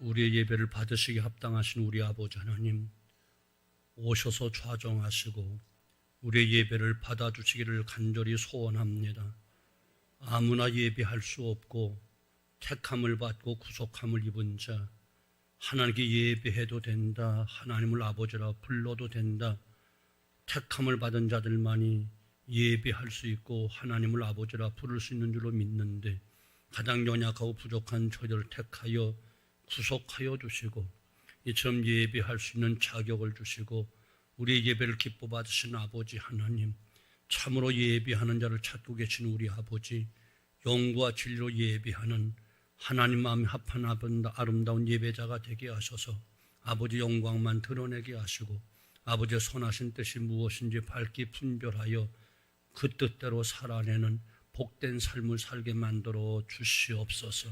우리의 예배를 받으시기 합당하신 우리 아버지 하나님, 오셔서 좌정하시고 우리의 예배를 받아주시기를 간절히 소원합니다. 아무나 예배할 수 없고 택함을 받고 구속함을 입은 자, 하나님께 예배해도 된다, 하나님을 아버지라 불러도 된다, 택함을 받은 자들만이 예배할 수 있고 하나님을 아버지라 부를 수 있는 줄로 믿는데, 가장 연약하고 부족한 저희들을 택하여 구속하여 주시고 이처럼 예배할 수 있는 자격을 주시고 우리의 예배를 기뻐 받으신 아버지 하나님, 참으로 예배하는 자를 찾고 계신 우리 아버지, 영과 진리로 예배하는 하나님 마음에 합한 아름다운 예배자가 되게 하셔서 아버지 영광만 드러내게 하시고 아버지의 선하신 뜻이 무엇인지 밝게 분별하여 그 뜻대로 살아내는 복된 삶을 살게 만들어 주시옵소서.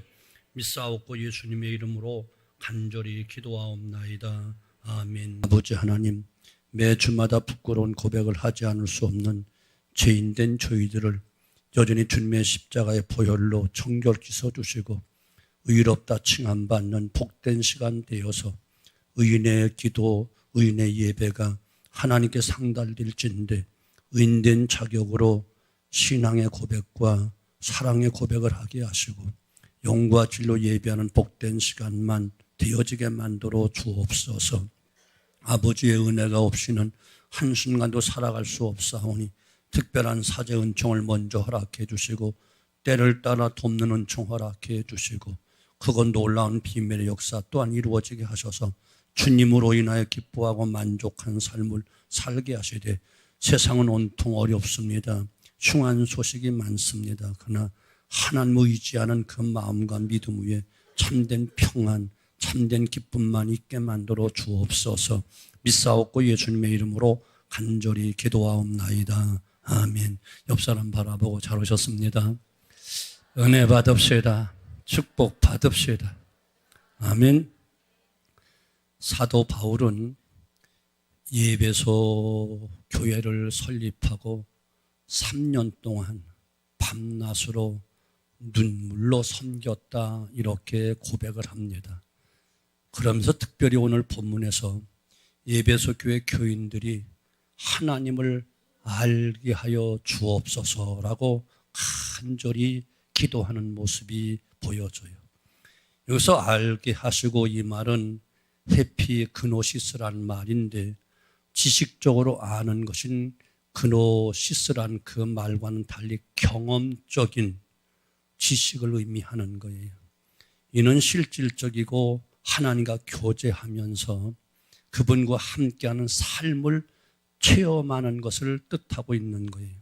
믿사옵고 예수님의 이름으로 간절히 기도하옵나이다. 아멘. 아버지 하나님, 매주마다 부끄러운 고백을 하지 않을 수 없는 죄인된 저희들을 여전히 주님의 십자가의 보혈로 정결케 써주시고 의롭다 칭함받는 복된 시간 되어서 의인의 기도, 의인의 예배가 하나님께 상달될진데 의인된 자격으로 신앙의 고백과 사랑의 고백을 하게 하시고 영과 진로 예배하는 복된 시간만 되어지게 만들어 주옵소서. 아버지의 은혜가 없이는 한순간도 살아갈 수 없사오니 특별한 사제 은총을 먼저 허락해 주시고 때를 따라 돕는 은총 허락해 주시고 그건 놀라운 비밀의 역사 또한 이루어지게 하셔서 주님으로 인하여 기뻐하고 만족한 삶을 살게 하시되, 세상은 온통 어렵습니다. 흉한 소식이 많습니다. 그러나 하나님 의지하는 그 마음과 믿음 위에 참된 평안, 참된 기쁨만 있게 만들어 주옵소서. 믿사옵고 예수님의 이름으로 간절히 기도하옵나이다. 아멘. 옆 사람 바라보고 잘 오셨습니다. 은혜 받읍시다. 축복 받읍시다. 아멘. 사도 바울은 예배소 교회를 설립하고 3년 동안 밤낮으로 눈물로 섬겼다, 이렇게 고백을 합니다. 그러면서 특별히 오늘 본문에서 예배소 교회 교인들이 하나님을 알게 하여 주옵소서라고 간절히 기도하는 모습이 보여져요. 여기서 알게 하시고, 이 말은 헤피그노시스라는 말인데 지식적으로 아는 것인 그노시스란 그 말과는 달리 경험적인 지식을 의미하는 거예요. 이는 실질적이고 하나님과 교제하면서 그분과 함께하는 삶을 체험하는 것을 뜻하고 있는 거예요.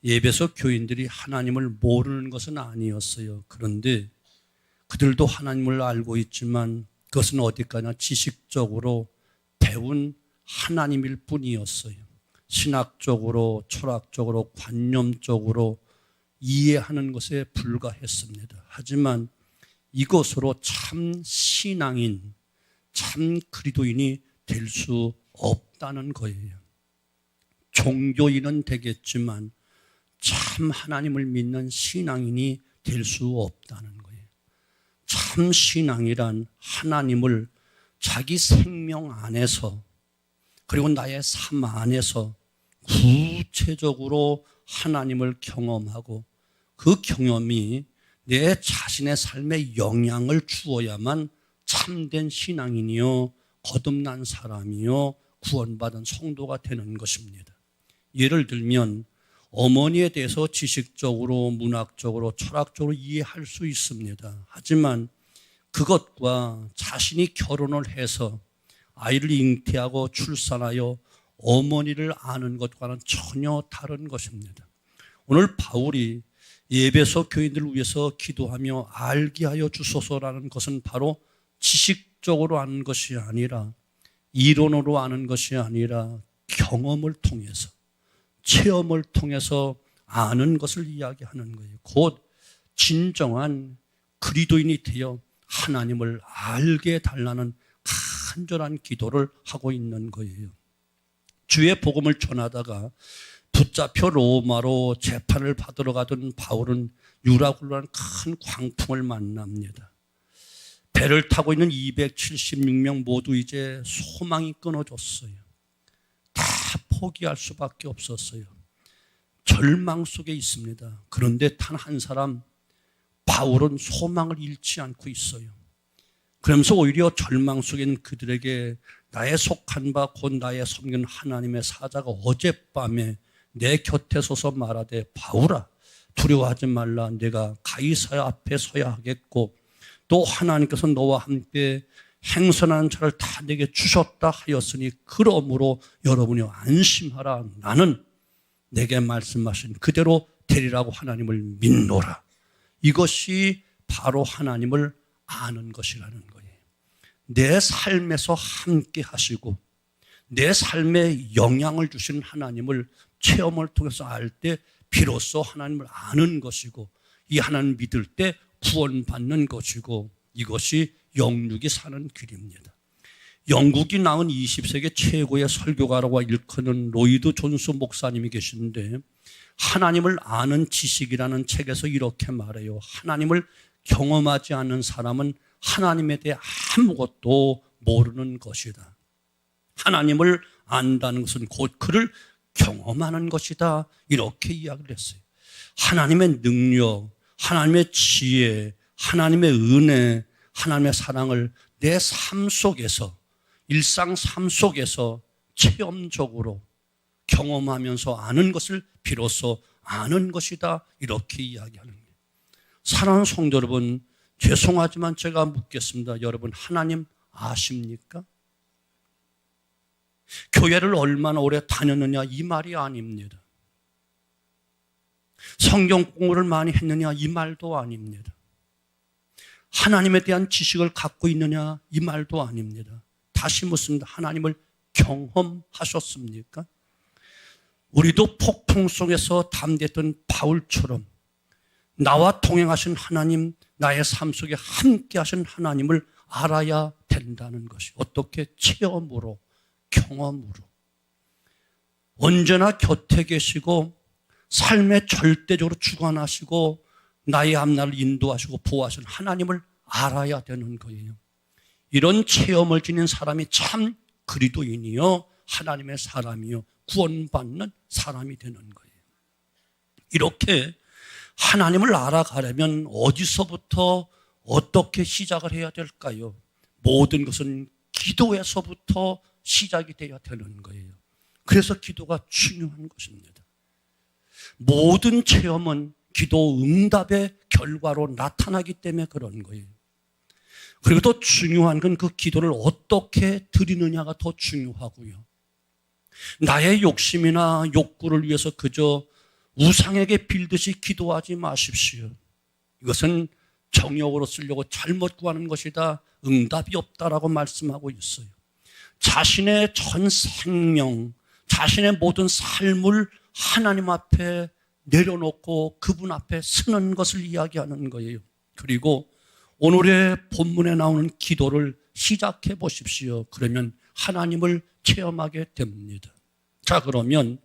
예배소 교인들이 하나님을 모르는 것은 아니었어요. 그런데 그들도 하나님을 알고 있지만 그것은 어디까지나 지식적으로 배운 하나님일 뿐이었어요. 신학적으로, 철학적으로, 관념적으로 이해하는 것에 불과했습니다. 하지만 이것으로 참 신앙인, 참 그리스도인이 될 수 없다는 거예요. 종교인은 되겠지만 참 하나님을 믿는 신앙인이 될 수 없다는 거예요. 참 신앙이란 하나님을 자기 생명 안에서 그리고 나의 삶 안에서 구체적으로 하나님을 경험하고 그 경험이 내 자신의 삶에 영향을 주어야만 참된 신앙인이요, 거듭난 사람이요, 구원받은 성도가 되는 것입니다. 예를 들면 어머니에 대해서 지식적으로, 문학적으로, 철학적으로 이해할 수 있습니다. 하지만 그것과 자신이 결혼을 해서 아이를 잉태하고 출산하여 어머니를 아는 것과는 전혀 다른 것입니다. 오늘 바울이 예배소 교인들을 위해서 기도하며 알게 하여 주소서라는 것은 바로 지식적으로 아는 것이 아니라, 이론으로 아는 것이 아니라 경험을 통해서, 체험을 통해서 아는 것을 이야기하는 거예요. 곧 진정한 그리스도인이 되어 하나님을 알게 달라는 간절한 기도를 하고 있는 거예요. 주의 복음을 전하다가 붙잡혀 로마로 재판을 받으러 가던 바울은 유라굴로라는 큰 광풍을 만납니다. 배를 타고 있는 276명 모두 이제 소망이 끊어졌어요. 다 포기할 수밖에 없었어요. 절망 속에 있습니다. 그런데 단 한 사람, 바울은 소망을 잃지 않고 있어요. 그러면서 오히려 절망 속에 있는 그들에게 나의 속한 바 곧 나의 섬기는 하나님의 사자가 어젯밤에 내 곁에 서서 말하되 바울아 두려워하지 말라. 내가 가이사야 앞에 서야 하겠고 또 하나님께서 너와 함께 행선하는 자를 다 내게 주셨다 하였으니 그러므로 여러분이 안심하라. 나는 내게 말씀하신 그대로 되리라고 하나님을 믿노라. 이것이 바로 하나님을 아는 것이라는 거예요. 내 삶에서 함께 하시고 내 삶에 영향을 주시는 하나님을 체험을 통해서 알 때 비로소 하나님을 아는 것이고 이 하나님을 믿을 때 구원받는 것이고 이것이 영육이 사는 길입니다. 영국이 낳은 20세기 최고의 설교가라고 일컫는 로이드 존스 목사님이 계시는데 하나님을 아는 지식이라는 책에서 이렇게 말해요. 하나님을 경험하지 않는 사람은 하나님에 대해 아무것도 모르는 것이다. 하나님을 안다는 것은 곧 그를 경험하는 것이다. 이렇게 이야기를 했어요. 하나님의 능력, 하나님의 지혜, 하나님의 은혜, 하나님의 사랑을 내 삶 속에서, 일상 삶 속에서 체험적으로 경험하면서 아는 것을 비로소 아는 것이다. 이렇게 이야기하는 거예요. 사랑하는 성도 여러분, 죄송하지만 제가 묻겠습니다. 여러분, 하나님 아십니까? 교회를 얼마나 오래 다녔느냐 이 말이 아닙니다. 성경 공부를 많이 했느냐 이 말도 아닙니다. 하나님에 대한 지식을 갖고 있느냐 이 말도 아닙니다. 다시 묻습니다. 하나님을 경험하셨습니까? 우리도 폭풍 속에서 담대했던 바울처럼 나와 동행하신 하나님, 나의 삶 속에 함께 하신 하나님을 알아야 된다는 것이 어떻게 체험으로, 경험으로 언제나 곁에 계시고 삶에 절대적으로 주관하시고 나의 앞날을 인도하시고 보호하시는 하나님을 알아야 되는 거예요. 이런 체험을 지닌 사람이 참 그리스도인이요 하나님의 사람이요 구원받는 사람이 되는 거예요. 이렇게 하나님을 알아가려면 어디서부터 어떻게 시작을 해야 될까요? 모든 것은 기도에서부터 시작이 돼야 되는 거예요. 그래서 기도가 중요한 것입니다. 모든 체험은 기도 응답의 결과로 나타나기 때문에 그런 거예요. 그리고 또 중요한 건 그 기도를 어떻게 드리느냐가 더 중요하고요. 나의 욕심이나 욕구를 위해서 그저 우상에게 빌듯이 기도하지 마십시오. 이것은 정욕으로 쓰려고 잘못 구하는 것이다. 응답이 없다라고 말씀하고 있어요. 자신의 전 생명, 자신의 모든 삶을 하나님 앞에 내려놓고 그분 앞에 서는 것을 이야기하는 거예요. 그리고 오늘의 본문에 나오는 기도를 시작해 보십시오. 그러면 하나님을 체험하게 됩니다. 자, 그러면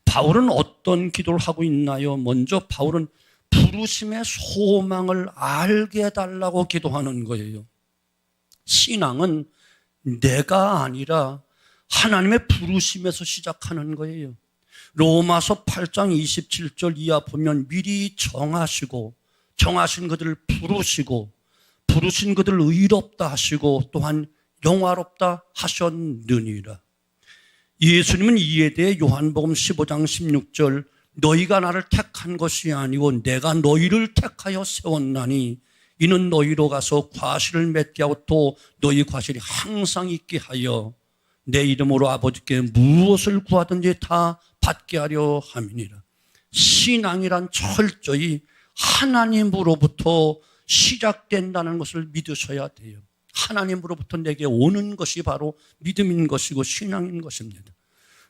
바울은 어떤 기도를 하고 있나요? 먼저 바울은 부르심의 소망을 알게 해달라고 기도하는 거예요. 신앙은 내가 아니라 하나님의 부르심에서 시작하는 거예요. 로마서 8장 27절 이하 보면 미리 정하신 그들을 부르시고 부르신 그들을 의롭다 하시고 또한 영화롭다 하셨느니라. 예수님은 이에 대해 요한복음 15장 16절 너희가 나를 택한 것이 아니고 내가 너희를 택하여 세웠나니 이는 너희로 가서 과실을 맺게 하고 또 너희 과실이 항상 있게 하여 내 이름으로 아버지께 무엇을 구하든지 다 받게 하려 함이니라. 신앙이란 철저히 하나님으로부터 시작된다는 것을 믿으셔야 돼요. 하나님으로부터 내게 오는 것이 바로 믿음인 것이고 신앙인 것입니다.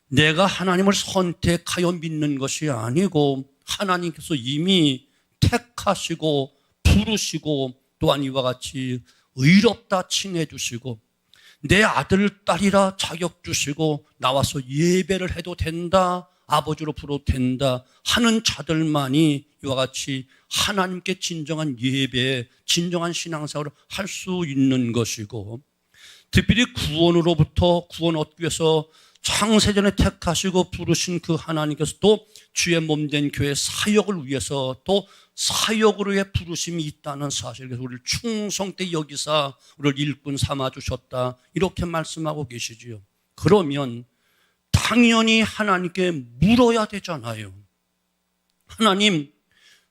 내가 하나님을 선택하여 믿는 것이 아니고 하나님께서 이미 택하시고 부르시고 또한 이와 같이 의롭다 칭해 주시고 내 아들 딸이라 자격 주시고 나와서 예배를 해도 된다, 아버지로 부르도 된다 하는 자들만이 이와 같이 하나님께 진정한 예배, 진정한 신앙생활을 할 수 있는 것이고, 특별히 구원으로부터 구원 얻기 위해서 창세전에 택하시고 부르신 그 하나님께서 또 주의 몸된 교회 사역을 위해서 또 사역으로의 부르심이 있다는 사실, 그래서 우리를 충성되이 여기사 우리를 일꾼 삼아주셨다, 이렇게 말씀하고 계시지요. 그러면 당연히 하나님께 물어야 되잖아요. 하나님,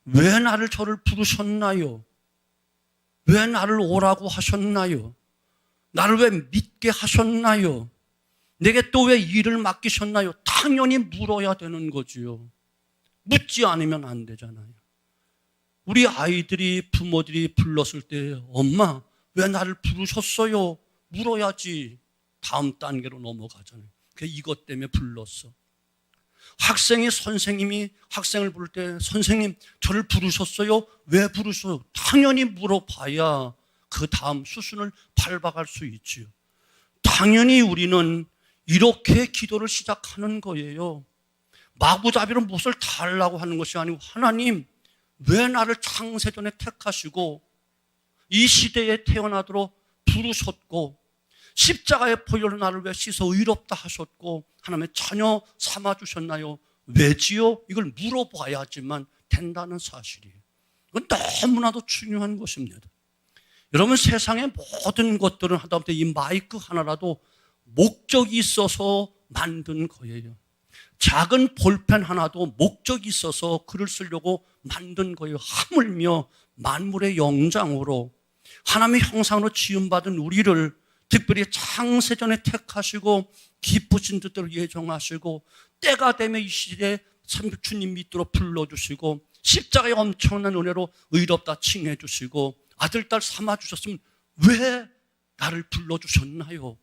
왜 나를 저를 부르셨나요? 왜 나를 오라고 하셨나요? 나를 왜 믿게 하셨나요? 내게 또 왜 일을 맡기셨나요? 당연히 물어야 되는 거지요. 묻지 않으면 안 되잖아요. 우리 아이들이 부모들이 불렀을 때 엄마 왜 나를 부르셨어요? 물어야지 다음 단계로 넘어가잖아요. 이것 때문에 불렀어. 학생이 선생님이 학생을 부를 때 선생님 저를 부르셨어요? 왜 부르셨어요? 당연히 물어봐야 그 다음 수순을 밟아갈 수 있지요. 당연히 우리는 이렇게 기도를 시작하는 거예요. 마구잡이로 무엇을 달라고 하는 것이 아니고, 하나님 왜 나를 창세전에 택하시고 이 시대에 태어나도록 부르셨고 십자가의 보혈로 나를 왜 씻어 의롭다 하셨고 하나님의 자녀 삼아주셨나요? 왜지요? 이걸 물어봐야지만 된다는 사실이에요. 이건 너무나도 중요한 것입니다. 여러분, 세상의 모든 것들은 하다못해 이 마이크 하나라도 목적이 있어서 만든 거예요. 작은 볼펜 하나도 목적이 있어서 글을 쓰려고 만든 거예요. 하물며 만물의 영장으로 하나님의 형상으로 지음받은 우리를 특별히 창세전에 택하시고 기쁘신 뜻대로 예정하시고 때가 되면 이 시대에 주님 믿도록 불러주시고 십자가의 엄청난 은혜로 의롭다 칭해 주시고 아들, 딸 삼아주셨으면 왜 나를 불러주셨나요?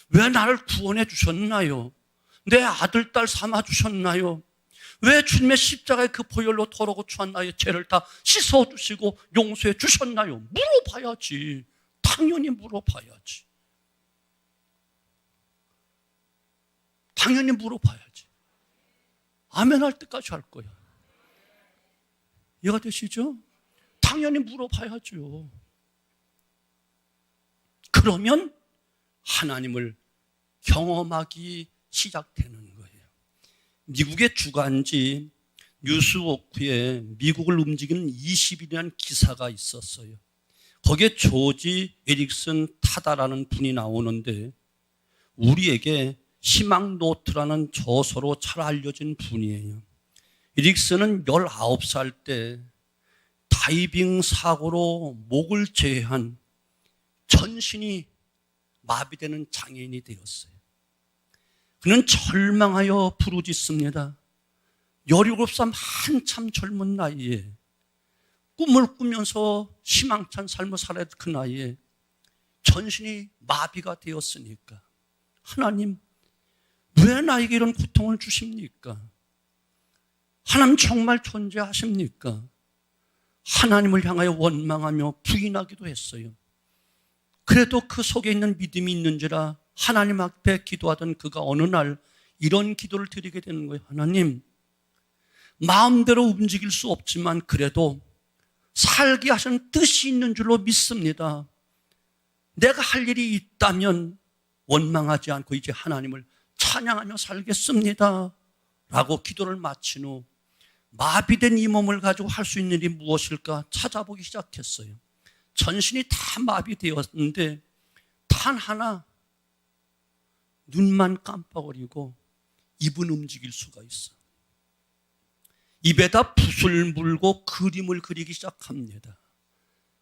왜 나를 구원해 주셨나요? 내 아들, 딸 삼아주셨나요? 왜 주님의 십자가의 그 보혈로 더러고추한 나의 죄를 다 씻어주시고 용서해 주셨나요? 물어봐야지. 당연히 물어봐야지. 당연히 물어봐야지. 아멘 할 때까지 할 거야. 이해가 되시죠? 당연히 물어봐야죠. 그러면 하나님을 경험하기 시작되는 거예요. 미국의 주간지 뉴스워크에 미국을 움직이는 20일이라는 기사가 있었어요. 거기에 조지 에릭슨 타다라는 분이 나오는데 우리에게 희망 노트라는 저서로 잘 알려진 분이에요. 에릭슨은 19살 때 다이빙 사고로 목을 제외한 전신이 마비되는 장애인이 되었어요. 그는 절망하여 부르짖습니다. 17살 한참 젊은 나이에 꿈을 꾸면서 희망찬 삶을 살아야 그 나이에 전신이 마비가 되었으니까 하나님 왜 나에게 이런 고통을 주십니까? 하나님 정말 존재하십니까? 하나님을 향하여 원망하며 부인하기도 했어요. 그래도 그 속에 있는 믿음이 있는지라 하나님 앞에 기도하던 그가 어느 날 이런 기도를 드리게 되는 거예요. 하나님, 마음대로 움직일 수 없지만 그래도 살게 하시는 뜻이 있는 줄로 믿습니다. 내가 할 일이 있다면 원망하지 않고 이제 하나님을 찬양하며 살겠습니다 라고 기도를 마친 후 마비된 이 몸을 가지고 할 수 있는 일이 무엇일까 찾아보기 시작했어요. 전신이 다 마비되었는데 단 하나, 눈만 깜빡거리고 입은 움직일 수가 있어. 입에다 붓을 물고 그림을 그리기 시작합니다.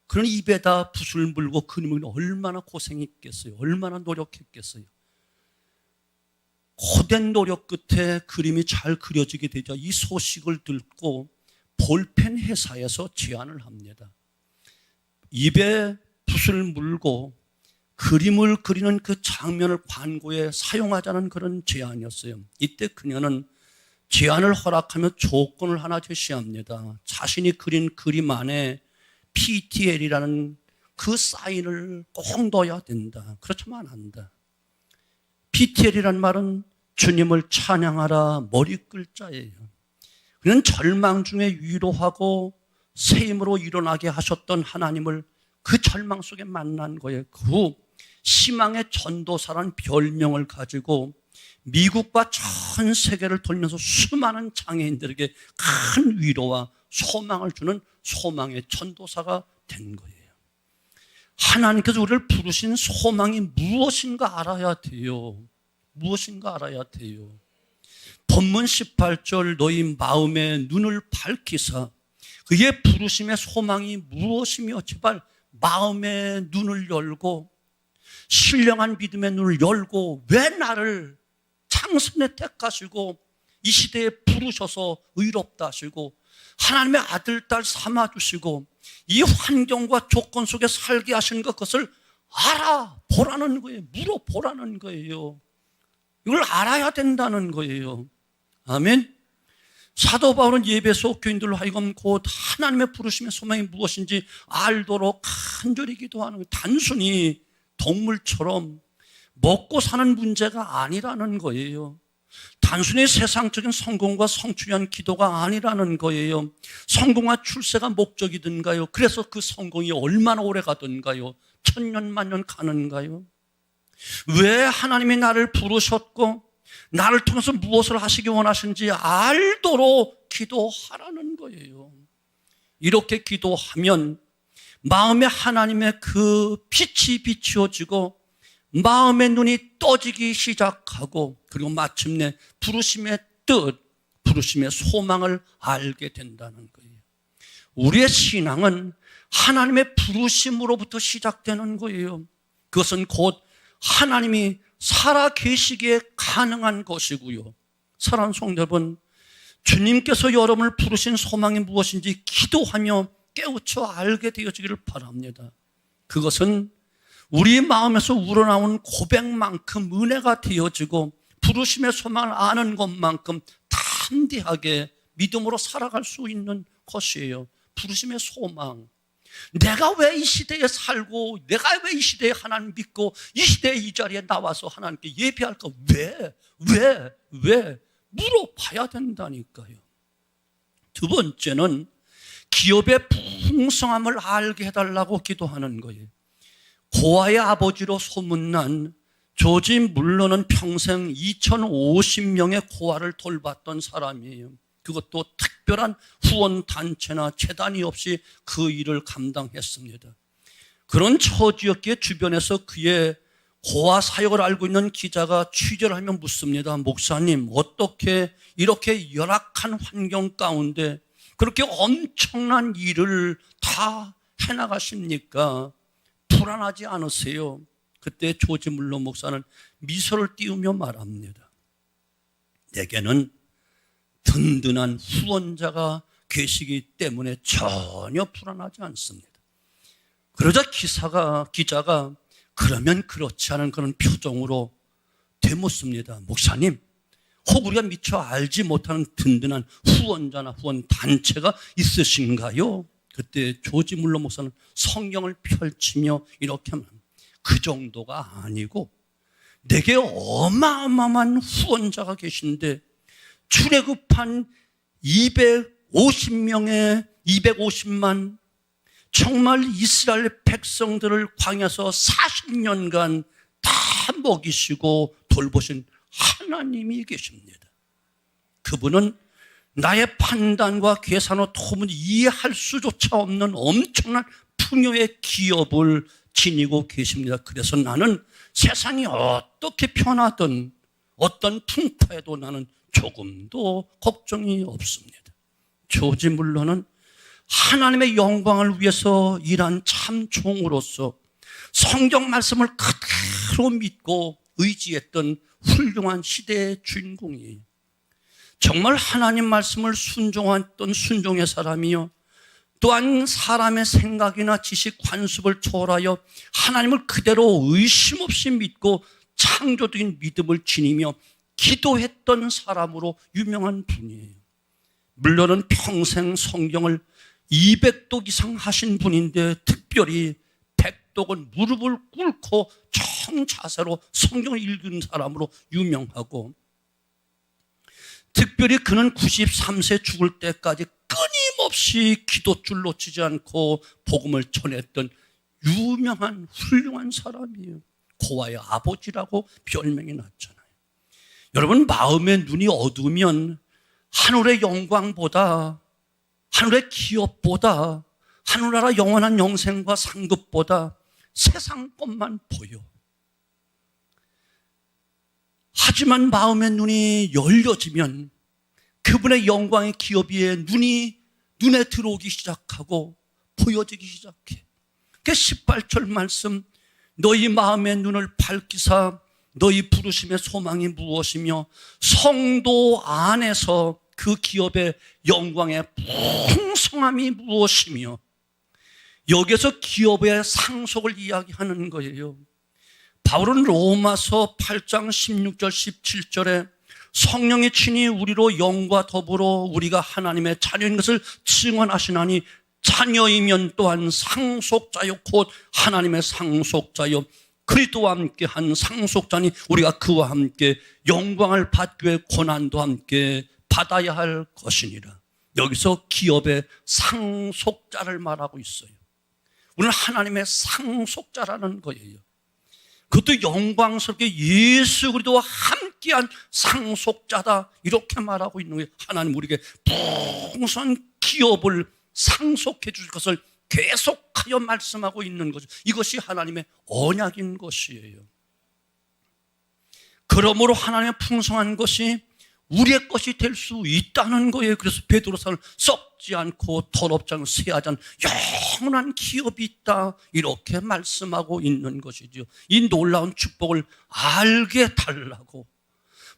그런 입에다 붓을 물고 그림을 얼마나 고생했겠어요. 얼마나 노력했겠어요. 고된 노력 끝에 그림이 잘 그려지게 되자 이 소식을 듣고 볼펜 회사에서 제안을 합니다. 입에 붓을 물고 그림을 그리는 그 장면을 광고에 사용하자는 그런 제안이었어요. 이때 그녀는 제안을 허락하며 조건을 하나 제시합니다. 자신이 그린 그림 안에 PTL이라는 그 사인을 꼭 넣어야 된다. 그렇지만 안 한다. PTL이라는 말은 주님을 찬양하라 머리 글자예요. 그는 절망 중에 위로하고 새 힘으로 일어나게 하셨던 하나님을 그 절망 속에 만난 거예요. 그 후 희망의 전도사라는 별명을 가지고 미국과 전 세계를 돌면서 수많은 장애인들에게 큰 위로와 소망을 주는 소망의 전도사가 된 거예요. 하나님께서 우리를 부르신 소망이 무엇인가 알아야 돼요. 무엇인가 알아야 돼요. 본문 18절 너희 마음의 눈을 밝히사 그의 부르심의 소망이 무엇이며 제발 마음의 눈을 열고 신령한 믿음의 눈을 열고 왜 나를 창선에 택하시고 이 시대에 부르셔서 의롭다 하시고 하나님의 아들, 딸 삼아주시고 이 환경과 조건 속에 살게 하신 그것을 알아보라는 거예요. 물어보라는 거예요. 이걸 알아야 된다는 거예요. 아멘. 사도 바울은 예배소 교인들로 하여금 곧 하나님의 부르심의 소망이 무엇인지 알도록 간절히 기도하는 거예요. 단순히 동물처럼 먹고 사는 문제가 아니라는 거예요. 단순히 세상적인 성공과 성취한 기도가 아니라는 거예요. 성공과 출세가 목적이든가요? 그래서 그 성공이 얼마나 오래 가든가요? 천년 만년 가는가요? 왜 하나님이 나를 부르셨고 나를 통해서 무엇을 하시기 원하시는지 알도록 기도하라는 거예요. 이렇게 기도하면 마음에 하나님의 그 빛이 비추어지고 마음의 눈이 떠지기 시작하고 그리고 마침내 부르심의 뜻, 부르심의 소망을 알게 된다는 거예요. 우리의 신앙은 하나님의 부르심으로부터 시작되는 거예요. 그것은 곧 하나님이 살아 계시기에 가능한 것이고요. 사랑하는 성도 여러분, 주님께서 여러분을 부르신 소망이 무엇인지 기도하며 깨우쳐 알게 되어지기를 바랍니다. 그것은 우리 마음에서 우러나온 고백만큼 은혜가 되어지고 부르심의 소망을 아는 것만큼 담대하게 믿음으로 살아갈 수 있는 것이에요. 부르심의 소망. 내가 왜 이 시대에 살고 내가 왜 이 시대에 하나님 믿고 이 시대에 이 자리에 나와서 하나님께 예배할까? 왜? 물어봐야 된다니까요. 두 번째는 기업의 풍성함을 알게 해달라고 기도하는 거예요. 고아의 아버지로 소문난 조지 물러는 평생 2,050명의 고아를 돌봤던 사람이에요. 그것도 특별한 후원단체나 재단이 없이 그 일을 감당했습니다. 그런 처지였기에 주변에서 그의 고아 사역을 알고 있는 기자가 취재를 하며 묻습니다. 목사님, 어떻게 이렇게 열악한 환경 가운데 그렇게 엄청난 일을 다 해나가십니까? 불안하지 않으세요? 그때 조지 물러 목사는 미소를 띄우며 말합니다. 내게는 든든한 후원자가 계시기 때문에 전혀 불안하지 않습니다. 그러자 기자가 그러면 그렇지 않은 그런 표정으로 되묻습니다. 목사님, 혹 우리가 미처 알지 못하는 든든한 후원자나 후원단체가 있으신가요? 그때 조지 물러 목사는 성경을 펼치며 이렇게 말합니다. 그 정도가 아니고 내게 어마어마한 후원자가 계신데 출애굽한 250명의 250만 정말 이스라엘 백성들을 광야에서 40년간 다 먹이시고 돌보신 하나님이 계십니다. 그분은 나의 판단과 계산으로 도무지 이해할 수조차 없는 엄청난 풍요의 기업을 지니고 계십니다. 그래서 나는 세상이 어떻게 변하든 어떤 풍파에도 나는 조금도 걱정이 없습니다. 조지 물러는 하나님의 영광을 위해서 일한 참 종으로서 성경 말씀을 그대로 믿고 의지했던 훌륭한 시대의 주인공이에요. 정말 하나님 말씀을 순종했던 순종의 사람이요, 또한 사람의 생각이나 지식 관습을 초월하여 하나님을 그대로 의심 없이 믿고 창조적인 믿음을 지니며 기도했던 사람으로 유명한 분이에요. 물론은 평생 성경을 200독 이상 하신 분인데 특별히 100독은 무릎을 꿇고 청자세로 성경을 읽은 사람으로 유명하고, 특별히 그는 93세 죽을 때까지 끊임없이 기도줄 놓치지 않고 복음을 전했던 유명한 훌륭한 사람이에요. 고아의 아버지라고 별명이 났잖아요. 여러분, 마음의 눈이 어두우면 하늘의 영광보다, 하늘의 기업보다, 하늘나라 영원한 영생과 상급보다 세상 것만 보여. 하지만 마음의 눈이 열려지면 그분의 영광의 기업 위에 눈에 들어오기 시작하고 보여지기 시작해. 그 18절 말씀, 너희 마음의 눈을 밝히사 너희 부르심의 소망이 무엇이며 성도 안에서 그 기업의 영광의 풍성함이 무엇이며, 여기서 기업의 상속을 이야기하는 거예요. 바울은 로마서 8장 16절 17절에 성령이 친히 우리로 영과 더불어 우리가 하나님의 자녀인 것을 증언하시나니 자녀이면 또한 상속자요 곧 하나님의 상속자요 그리스도와 함께 한 상속자니 우리가 그와 함께 영광을 받기 위해 고난도 함께 받아야 할 것이니라. 여기서 기업의 상속자를 말하고 있어요. 우리는 하나님의 상속자라는 거예요. 그것도 영광스럽게 예수 그리스도와 함께한 상속자다, 이렇게 말하고 있는 거예요. 하나님 우리에게 풍성한 기업을 상속해 주실 것을 계속하여 말씀하고 있는 거죠. 이것이 하나님의 언약인 것이에요. 그러므로 하나님의 풍성한 것이 우리의 것이 될 수 있다는 거예요. 그래서 베드로서는 썩지 않고 더럽지 않고 쇠하지 않은 영원한 기업이 있다, 이렇게 말씀하고 있는 것이죠. 이 놀라운 축복을 알게 달라고,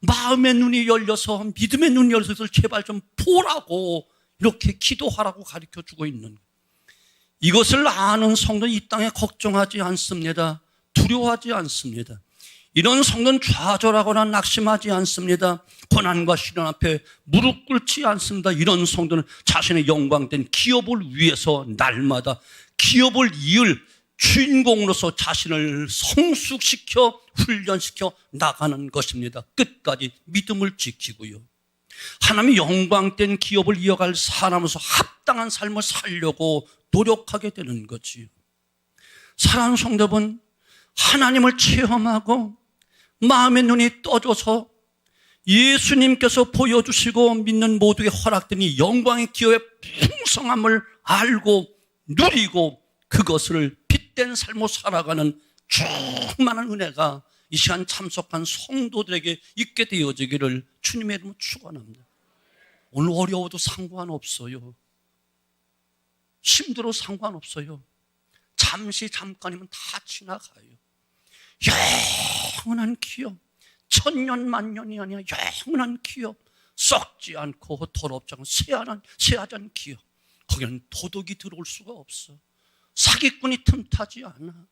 마음의 눈이 열려서, 믿음의 눈이 열려서 제발 좀 보라고 이렇게 기도하라고 가르쳐주고 있는 거예요. 이것을 아는 성도는 이 땅에 걱정하지 않습니다. 두려워하지 않습니다. 이런 성도는 좌절하거나 낙심하지 않습니다. 고난과 시련 앞에 무릎 꿇지 않습니다. 이런 성도는 자신의 영광된 기업을 위해서 날마다 기업을 이을 주인공으로서 자신을 성숙시켜 훈련시켜 나가는 것입니다. 끝까지 믿음을 지키고요. 하나님의 영광된 기업을 이어갈 사람으로서 합당한 삶을 살려고 노력하게 되는 거지요. 사랑하는 성도분, 하나님을 체험하고 마음의 눈이 떠져서 예수님께서 보여주시고 믿는 모두에게 허락된 이 영광의 기업의 풍성함을 알고 누리고 그것을 빗댄 삶을 살아가는 충만한 은혜가 이 시간 참석한 성도들에게 있게 되어지기를 주님의 이름으로 축원합니다. 오늘 어려워도 상관없어요. 힘들어도 상관없어요. 잠깐이면 다 지나가요. 영원한 기업, 천년 만년이 아니라 영원한 기업, 썩지 않고 더럽지 않고 쇠하지 않은 기업, 거기는 도둑이 들어올 수가 없어. 사기꾼이 틈타지 않아.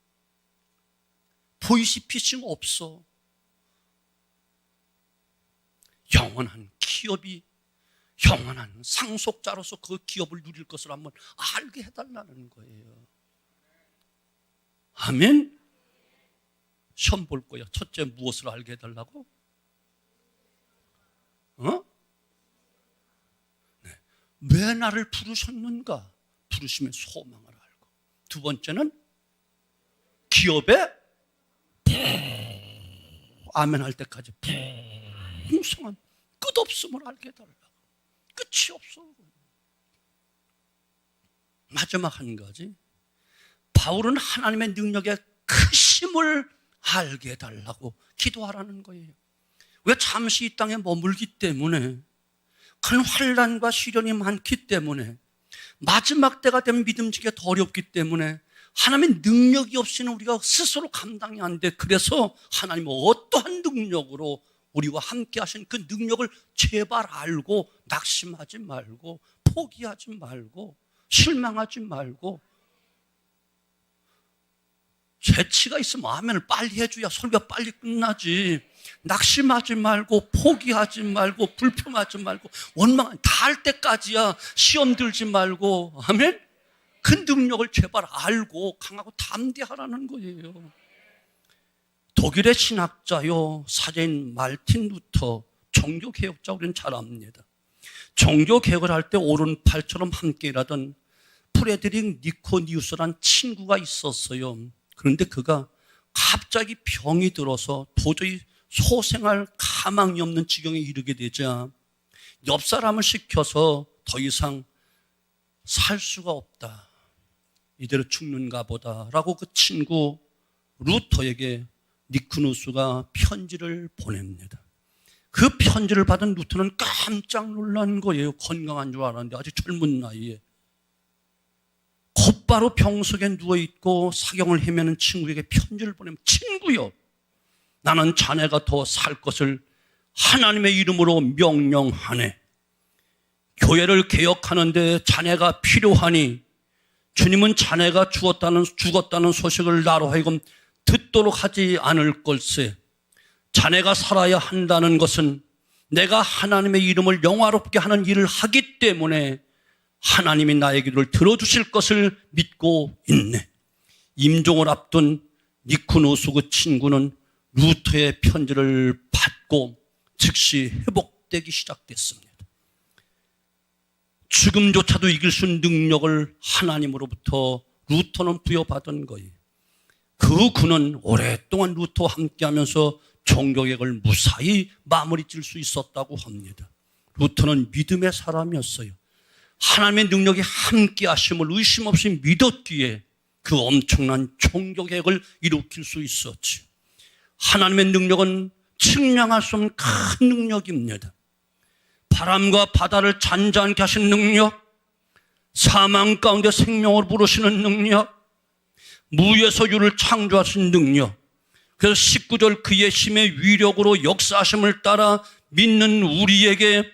보이스피싱 없어. 영원한 기업이, 영원한 상속자로서 그 기업을 누릴 것을 한번 알게 해달라는 거예요. 아멘. 시험 볼 거야. 첫째, 무엇을 알게 해달라고? 네. 왜 나를 부르셨는가? 부르심의 소망을 알고. 두 번째는 기업에 아멘 할 때까지 풍성한 끝없음을 알게 해달라고. 끝이 없어. 마지막 한 가지, 바울은 하나님의 능력의 크심을 알게 해달라고 기도하라는 거예요. 왜? 잠시 이 땅에 머물기 때문에, 큰 환난과 시련이 많기 때문에, 마지막 때가 되면 믿음지기가 더 어렵기 때문에 하나님의 능력이 없이는 우리가 스스로 감당이 안 돼. 그래서 하나님은 어떠한 능력으로 우리와 함께 하신 그 능력을 제발 알고 낙심하지 말고 포기하지 말고 실망하지 말고, 재치가 있으면 아멘을 빨리 해줘야 설교가 빨리 끝나지. 낙심하지 말고 포기하지 말고 불평하지 말고 원망 다 할 때까지야. 시험 들지 말고, 아멘. 그 능력을 제발 알고 강하고 담대하라는 거예요. 독일의 신학자요 사제인 말틴 루터, 종교개혁자, 우리는 잘 압니다. 종교개혁을 할 때 오른팔처럼 함께 일하던 프레드릭 니코니우스란 친구가 있었어요. 그런데 그가 갑자기 병이 들어서 도저히 소생할 가망이 없는 지경에 이르게 되자 옆 사람을 시켜서 더 이상 살 수가 없다, 이대로 죽는가 보다라고 그 친구 루터에게 니코니우스가 편지를 보냅니다. 그 편지를 받은 루터는 깜짝 놀란 거예요. 건강한 줄 알았는데 아주 젊은 나이에. 곧바로 병석에 누워있고 사경을 헤매는 친구에게 편지를 보내면, 친구여, 나는 자네가 더 살 것을 하나님의 이름으로 명령하네. 교회를 개혁하는데 자네가 필요하니 주님은 자네가 죽었다는 소식을 나로 하여금 듣도록 하지 않을 걸세. 자네가 살아야 한다는 것은 내가 하나님의 이름을 영화롭게 하는 일을 하기 때문에 하나님이 나의 기도를 들어주실 것을 믿고 있네. 임종을 앞둔 니코노스 그 친구는 루터의 편지를 받고 즉시 회복되기 시작됐습니다. 죽음조차도 이길 수 있는 능력을 하나님으로부터 루터는 부여받은 거예요. 그는 오랫동안 루터와 함께하면서 종교개혁을 무사히 마무리 질 수 있었다고 합니다. 루터는 믿음의 사람이었어요. 하나님의 능력이 함께 하심을 의심 없이 믿었기에 그 엄청난 종교개혁을 일으킬 수 있었지. 하나님의 능력은 측량할 수 없는 큰 능력입니다. 바람과 바다를 잔잔케 하신 능력, 사망 가운데 생명을 부르시는 능력, 무에서 유를 창조하신 능력. 그래서 19절 그의 힘의 위력으로 역사하심을 따라 믿는 우리에게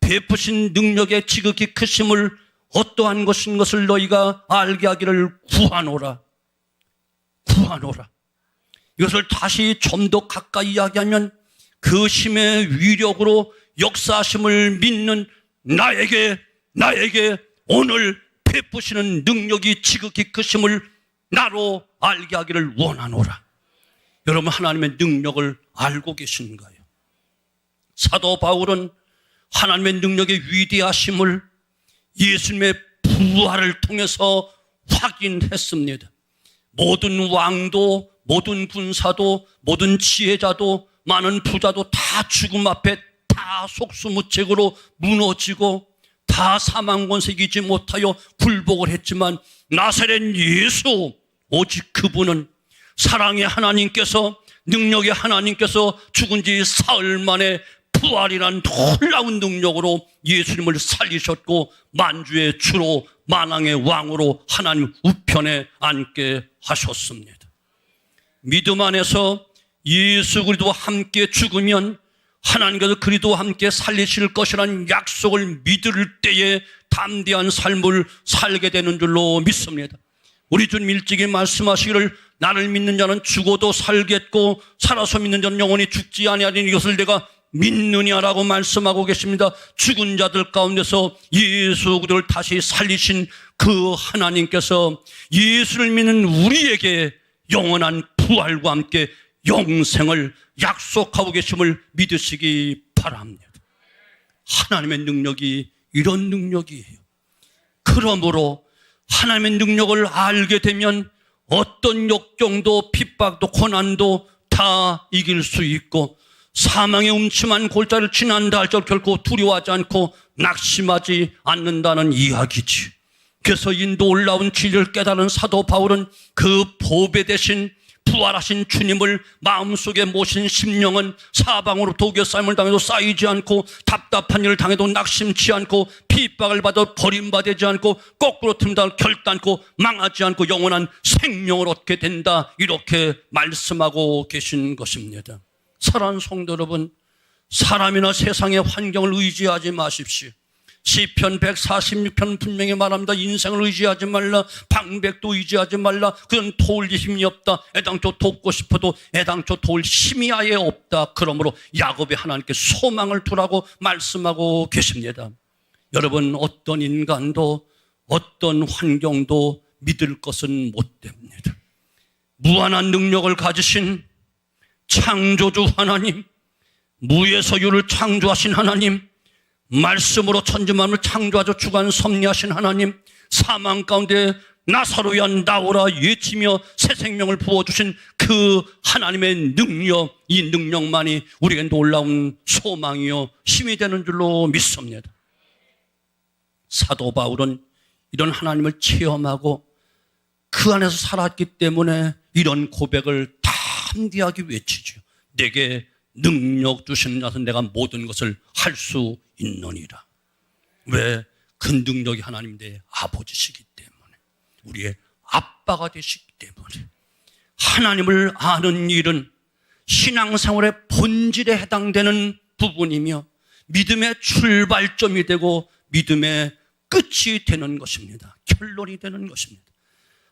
베푸신 능력의 지극히 크심을 어떠한 것인 것을 너희가 알게 하기를 구하노라. 구하노라. 이것을 다시 좀 더 가까이 이야기하면 그 힘의 위력으로 역사하심을 믿는 나에게 오늘 베푸시는 능력이 지극히 크심을 나로 알게 하기를 원하노라. 여러분, 하나님의 능력을 알고 계신가요? 사도 바울은 하나님의 능력의 위대하심을 예수님의 부활을 통해서 확인했습니다. 모든 왕도, 모든 군사도, 모든 지혜자도, 많은 부자도 다 죽음 앞에 다 속수무책으로 무너지고 다 사망 권세 이기지 못하여 굴복을 했지만 나사렛 예수, 오직 그분은 사랑의 하나님께서, 능력의 하나님께서 죽은 지 사흘 만에 부활이란 놀라운 능력으로 예수님을 살리셨고 만주의 주로 만왕의 왕으로 하나님 우편에 앉게 하셨습니다. 믿음 안에서 예수 그리스도와 함께 죽으면 하나님께서 그리스도와 함께 살리실 것이라는 약속을 믿을 때에 담대한 삶을 살게 되는 줄로 믿습니다. 우리 주님 일찍이 말씀하시기를 나를 믿는 자는 죽어도 살겠고 살아서 믿는 자는 영원히 죽지 아니하리니 이것을 내가 믿느냐라고 말씀하고 계십니다. 죽은 자들 가운데서 예수 그리스도를 다시 살리신 그 하나님께서 예수를 믿는 우리에게 영원한 부활과 함께 영생을 약속하고 계심을 믿으시기 바랍니다. 하나님의 능력이 이런 능력이에요. 그러므로 하나님의 능력을 알게 되면 어떤 역경도 핍박도 고난도 다 이길 수 있고 사망의 음침한 골짜기를 지난다 할지라도 결코 두려워하지 않고 낙심하지 않는다는 이야기지. 그래서 인도 올라온 진리를 깨달은 사도 바울은 그 보배 대신 부활하신 주님을 마음속에 모신 심령은 사방으로부터 우겨싸임을 당해도 쌓이지 않고 답답한 일을 당해도 낙심치 않고 핍박을 받아 버림받지 않고 거꾸로 틈다 결단코 망하지 않고 영원한 생명을 얻게 된다, 이렇게 말씀하고 계신 것입니다. 사랑하는 성도 여러분, 사람이나 세상의 환경을 의지하지 마십시오. 시편 146편 분명히 말합니다. 인생을 의지하지 말라, 방백도 의지하지 말라. 그건 도울 힘이 없다. 애당초 돕고 싶어도 애당초 도울 힘이 아예 없다. 그러므로 야곱의 하나님께 소망을 두라고 말씀하고 계십니다. 여러분, 어떤 인간도 어떤 환경도 믿을 것은 못 됩니다. 무한한 능력을 가지신 창조주 하나님, 무에서 유를 창조하신 하나님, 말씀으로 천지만을 창조하여 주관 섭리하신 하나님, 사망 가운데 나사로야 나오라 외치며 새 생명을 부어주신 그 하나님의 능력, 이 능력만이 우리에게 놀라운 소망이요 힘이 되는 줄로 믿습니다. 사도 바울은 이런 하나님을 체험하고 그 안에서 살았기 때문에 이런 고백을 담대하게 외치죠. 내게 능력 주시는 자서 내가 모든 것을 할 수 있느니라. 왜? 그 능력이 하나님 내 아버지시기 때문에, 우리의 아빠가 되시기 때문에. 하나님을 아는 일은 신앙생활의 본질에 해당되는 부분이며 믿음의 출발점이 되고 믿음의 끝이 되는 것입니다. 결론이 되는 것입니다.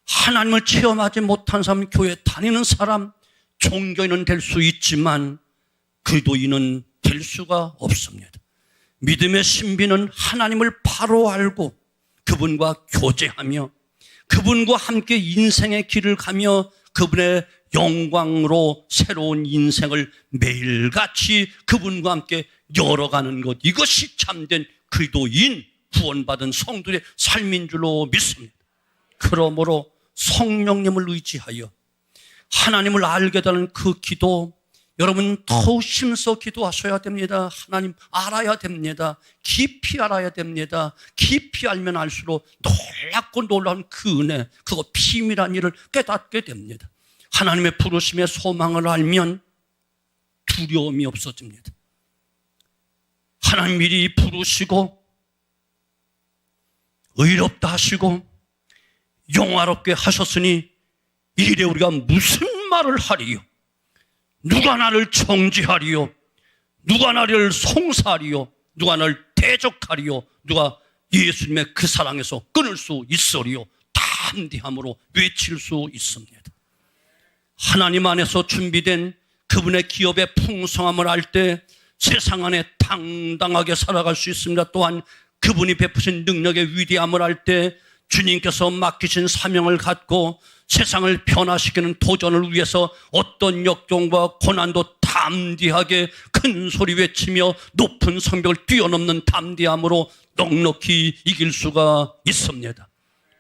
하나님을 체험하지 못한 사람, 교회 다니는 사람, 종교인은 될 수 있지만 그리스도인은 될 수가 없습니다. 믿음의 신비는 하나님을 바로 알고 그분과 교제하며 그분과 함께 인생의 길을 가며 그분의 영광으로 새로운 인생을 매일같이 그분과 함께 열어가는 것, 이것이 참된 그리스도인, 구원받은 성도의 삶인 줄로 믿습니다. 그러므로 성령님을 의지하여 하나님을 알게 되는 그 기도, 여러분 더욱 심써 기도하셔야 됩니다. 하나님 알아야 됩니다. 깊이 알아야 됩니다. 깊이 알면 알수록 놀랍고 놀라운 그 은혜, 그거 비밀한 일을 깨닫게 됩니다. 하나님의 부르심의 소망을 알면 두려움이 없어집니다. 하나님 미리 부르시고 의롭다 하시고 영화롭게 하셨으니 이래 우리가 무슨 말을 하리요? 누가 나를 정죄하리요? 누가 나를 송사하리요? 누가 나를 대적하리요? 누가 예수님의 그 사랑에서 끊을 수 있으리요? 담대함으로 외칠 수 있습니다. 하나님 안에서 준비된 그분의 기업의 풍성함을 알 때 세상 안에 당당하게 살아갈 수 있습니다. 또한 그분이 베푸신 능력의 위대함을 알 때 주님께서 맡기신 사명을 갖고 세상을 변화시키는 도전을 위해서 어떤 역경과 고난도 담대하게 큰 소리 외치며 높은 성벽을 뛰어넘는 담대함으로 넉넉히 이길 수가 있습니다.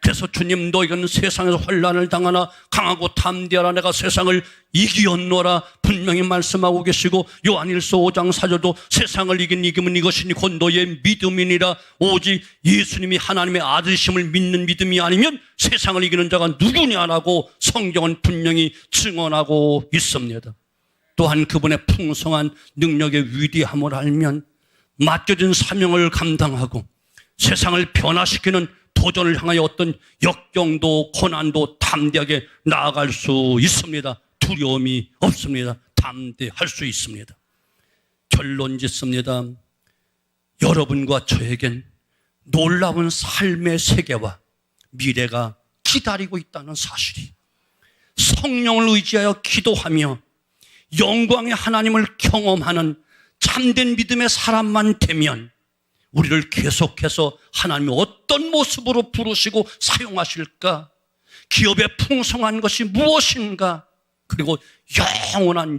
그래서 주님, 너희는 세상에서 환난을 당하나 강하고 담대하라, 내가 세상을 이기었노라 분명히 말씀하고 계시고, 요한일서 5장 4절도 세상을 이긴 이김은 이것이니 곧 너의 믿음이니라. 오직 예수님이 하나님의 아들심을 믿는 믿음이 아니면 세상을 이기는 자가 누구냐라고 성경은 분명히 증언하고 있습니다. 또한 그분의 풍성한 능력의 위대함을 알면 맡겨진 사명을 감당하고 세상을 변화시키는 도전을 향하여 어떤 역경도 고난도 담대하게 나아갈 수 있습니다. 두려움이 없습니다. 담대할 수 있습니다. 결론 짓습니다. 여러분과 저에겐 놀라운 삶의 세계와 미래가 기다리고 있다는 사실이, 성령을 의지하여 기도하며 영광의 하나님을 경험하는 참된 믿음의 사람만 되면 우리를 계속해서 하나님이 어떤 모습으로 부르시고 사용하실까? 기업의 풍성한 것이 무엇인가? 그리고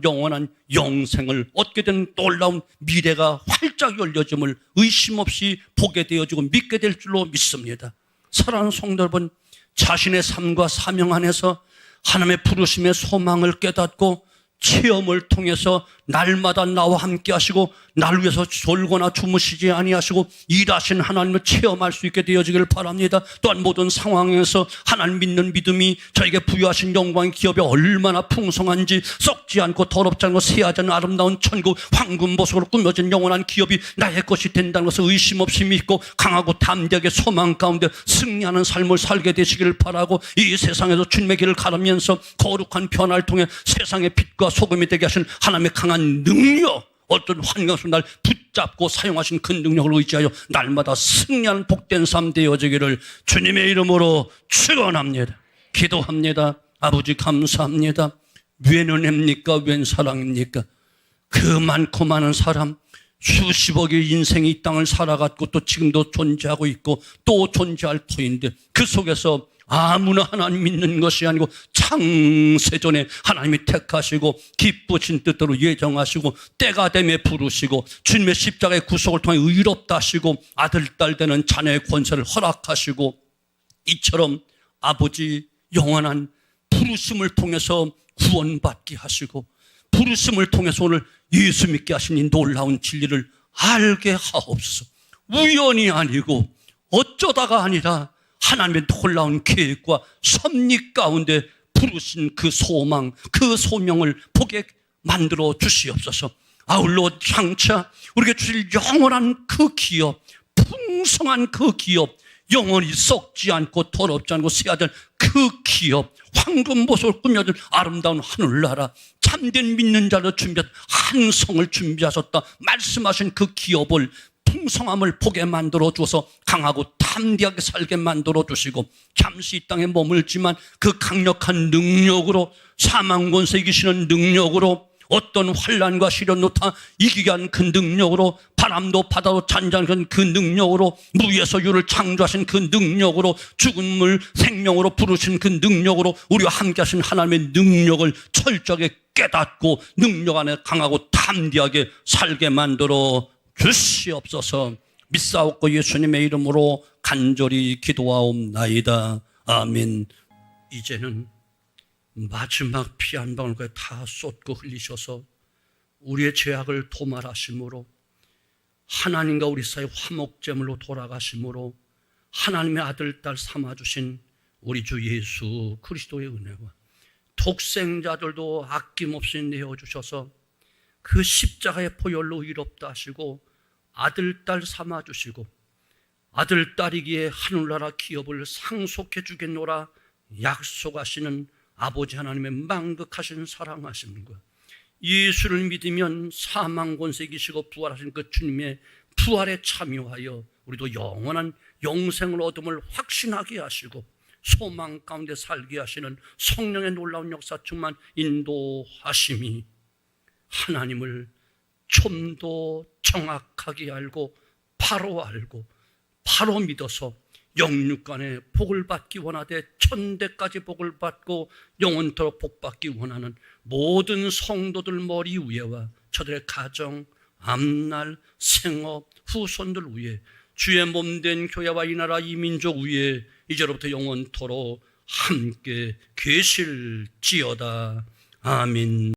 영원한 영생을 얻게 된 놀라운 미래가 활짝 열려짐을 의심 없이 보게 되어지고 믿게 될 줄로 믿습니다. 사랑하는 성도 여러분, 자신의 삶과 사명 안에서 하나님의 부르심의 소망을 깨닫고 체험을 통해서 날마다 나와 함께 하시고 나를 위해서 졸거나 주무시지 아니하시고 일하신 하나님을 체험할 수 있게 되어지길 바랍니다. 또한 모든 상황에서 하나님 믿는 믿음이 저에게 부여하신 영광의 기업이 얼마나 풍성한지, 썩지 않고 더럽지 않고 새하지 않은 아름다운 천국 황금 보석으로 꾸며진 영원한 기업이 나의 것이 된다는 것을 의심 없이 믿고 강하고 담대하게 소망 가운데 승리하는 삶을 살게 되시길 바라고, 이 세상에서 주님의 길을 가르면서 거룩한 변화를 통해 세상의 빛과 소금이 되게 하신 하나님의 강한 능력, 어떤 환경 속에 날 붙잡고 사용하신 그 능력을 의지하여 날마다 승리하는 복된 삶 되어지기를 주님의 이름으로 축원합니다. 기도합니다. 아버지 감사합니다. 웬 은혜입니까? 웬 사랑입니까? 그 많고 많은 사람, 수십억의 인생이 이 땅을 살아갔고 또 지금도 존재하고 있고 또 존재할 터인데 그 속에서 아무나 하나님 믿는 것이 아니고 창세전에 하나님이 택하시고 기쁘신 뜻대로 예정하시고 때가 되매 부르시고 주님의 십자가의 구속을 통해 의롭다 하시고 아들, 딸 되는 자녀의 권세를 허락하시고 이처럼 아버지 영원한 부르심을 통해서 구원받게 하시고 부르심을 통해서 오늘 예수 믿게 하신 이 놀라운 진리를 알게 하옵소서. 우연이 아니고 어쩌다가 아니라 하나님의 놀라운 계획과 섭리 가운데 부르신 그 소망, 그 소명을 보게 만들어 주시옵소서. 아울러 장차 우리에게 주실 영원한 그 기업, 풍성한 그 기업, 영원히 썩지 않고 더럽지 않고 쇠하지 않은 그 기업, 황금보석을 꾸며준 아름다운 하늘나라, 참된 믿는 자로 준비한 한 성을 준비하셨다 말씀하신 그 기업을 풍성함을 보게 만들어 주어서 강하고 담대하게 살게 만들어 주시고 잠시 이 땅에 머물지만 그 강력한 능력으로 사망 권세 이기시는 능력으로 어떤 환난과 시련도 다 이기게 한 그 능력으로 바람도 바다도 잔잔한 그 능력으로 무에서 유를 창조하신 그 능력으로 죽음을 생명으로 부르신 그 능력으로 우리와 함께 하신 하나님의 능력을 철저하게 깨닫고 능력 안에 강하고 담대하게 살게 만들어 주시옵소서. 믿사옵고 예수님의 이름으로 간절히 기도하옵나이다. 아멘. 이제는 마지막 피 한 방울까지 다 쏟고 흘리셔서 우리의 죄악을 도말하심으로 하나님과 우리 사이 화목제물로 돌아가심으로 하나님의 아들, 딸 삼아주신 우리 주 예수 그리스도의 은혜와 독생자들도 아낌없이 내어주셔서 그 십자가의 보혈로 의롭다 하시고 아들, 딸 삼아주시고 아들, 딸이기에 하늘나라 기업을 상속해 주겠노라 약속하시는 아버지 하나님의 망극하신 사랑하심과 예수를 믿으면 사망 권세 이기시고 부활하신 그 주님의 부활에 참여하여 우리도 영원한 영생을 얻음을 확신하게 하시고 소망 가운데 살게 하시는 성령의 놀라운 역사 충만 인도하심이 하나님을 좀 더 정확하게 알고 바로 믿어서 영육간에 복을 받기 원하되 천대까지 복을 받고 영원토록 복받기 원하는 모든 성도들 머리 위에와 저들의 가정, 앞날, 생업, 후손들 위에 주의 몸된 교회와 이 나라 이 민족 위에 이제로부터 영원토록 함께 계실지어다. 아멘.